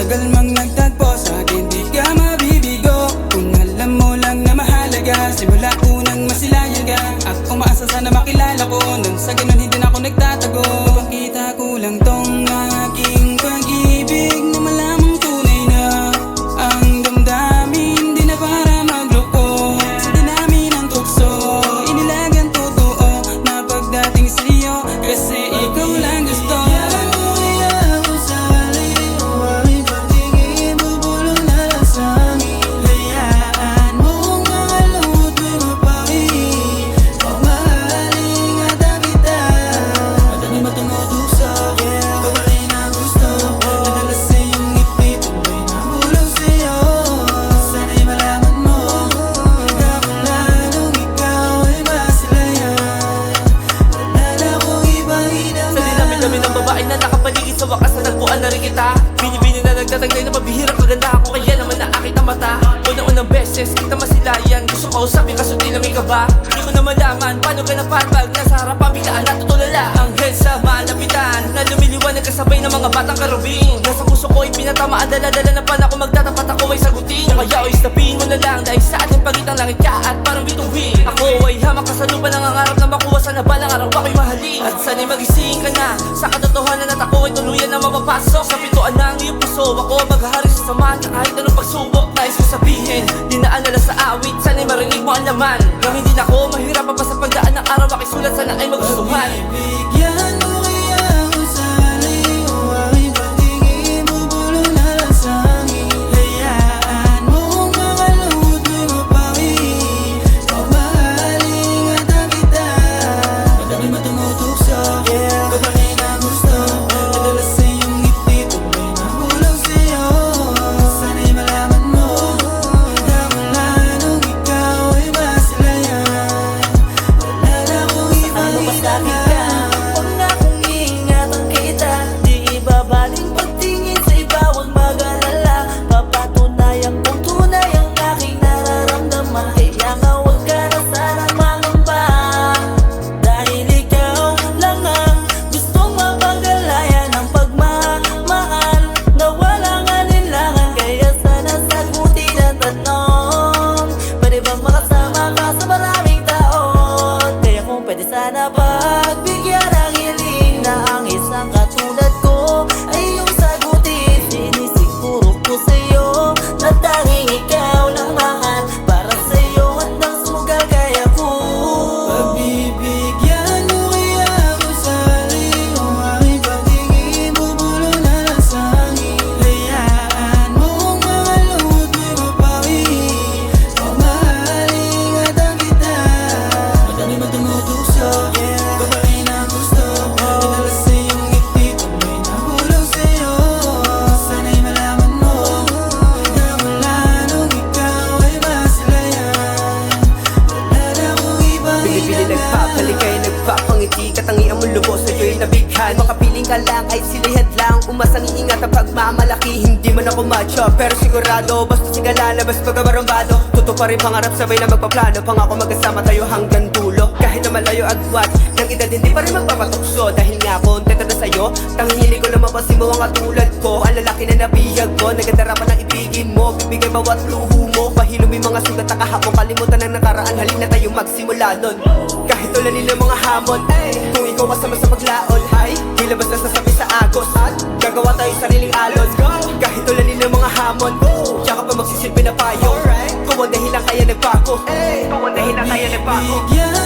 tagal mang nagtagpo sa'kin di ka mabibigo. Kung alam mo lang na mahalaga, simula unang masilayan ka. At umaasa sana makilala ko, nang sa ganun hindi na ako nagtatago. Pakita ko lang tong aking pag-ibig, na malamang tunay na ang damdamin, di na para magloko. Sa dinami ng tukso, inilagan totoo na pagdating sa'yo, kasi ikaw lang gusto. Sa wakas na nagbuan na rin kita. Binibini na nagtataglay na mabihirang kagandahan ko, kaya naman na aking mata. Unang-unang beses kita masilayan, gusto ko usapin kaso tinamig ka ba? Di ko na malaman paano ka napatpag, nasa harapan biglaan at tutulala. Anghel sa malapitan na lumiliwanag kasabay ng mga batang karubing. Nasa puso ko ipinatamaan, dala-dala na pala kung magtatapat ako ay sagutin. Kaya o isnapin mo na lang dahil sa ating pagitang langit ka at parang bituin. Ako ay hamak ka sa lupa, nangangarap na makuha sana balang araw ako'y mahalin. At sana'y magising ka na sa katotohanan at ako ay tuluyan na mapapasok sa pintuan ng iyong puso. Ako maghahari sa samahan na kahit anong pagsubok nais ko sabihin, di na alala sa awit, sana'y marinig mo ang laman. Nang hindi na ako mahirapan pa sa pagdaan ng araw, akisulat sana ay magustuhan. Bigyan mo kaya ako sa hali, o aking pagtingin, bubulong na lang sa'kin. Hayaan mo kung makalungkot mo'y mapawi, pagmahaling at ang kita. Madami matumutok sa'kin, babae na gusto, nadalas sa iyong ngiti, tuloy na hulog sa'yo. Sana'y malaman mo na mula nung ikaw ay masilayan, wala na akong ibang hinangan. Huwag na kong iingatan kita, di ibabaling pagtingin sa iba, huwag mag-alala. Papatunayan kong tunay ang aking nararamdaman, kaya nga huwag ka na sanang mangamba. Dahil ikaw lang ang gustong mapagalayan ng pagmamahal na walang alinlangan. Kaya sana sagutin ang tanong, pwede bang makasama ka sa maraming taon? Kaya kung pwede sana pagbigyan ang hiling na ang isang katulad ko ay iyong sagutin. Sinisiguro ko sa'yo na tanging ikaw lang mahal, para sa'yo handang sumugal kaya ko. Pagbibigyan mo kaya ako sa hali, o aking pagtingin, bubulong na lang sa'kin. Hayaan mo kung makalungkot mo'y mapawi, pagmahaling at ang kita. Madami matumutok sa'kin, babae na gusto, nadalas sa iyong ngiti, tuloy na hulog sa'yo. Sana'y malaman mo na mula nung ikaw ay masilayan, wala na akong ibang Pinipili nagpapaligay, nagpapangiti, katangian mo lubos sa'yo'y nabighan. Makapiling ka lang ay silihad lang, umasang iingat ang pagmamalaki. Hindi man ako macho, pero sigurado basta sigala, labas pagkabarambado. Totoo pa rin pangarap, sabay na magpaplano, pangako magkasama tayo hanggang dulo. Kahit na malayo agwat ng edad, hindi pa rin magpapatukso. Dahil nga kontento na sa'yo, tanghili ko lumapasin mo ang katulad ko. Ang lalaki na nabihag ko, nagadarapan ng ibigin mo, bibigay bawat luho mo. Pahilom yung mga sugat na kahapon, kalimutan ang nakaraan, halin na tayo magsimula nun. Kahit tulanin ng mga hamon, kung ikaw kasama sa paglaon, di labas na sasabi sa agos, at gagawa tayo sariling alon. Kahit tulanin ng mga hamon, tsaka pa magsisilbi na payo. Kung ang dahilan kaya nagbago, kung ang dahilan kaya nagbago. Bigyan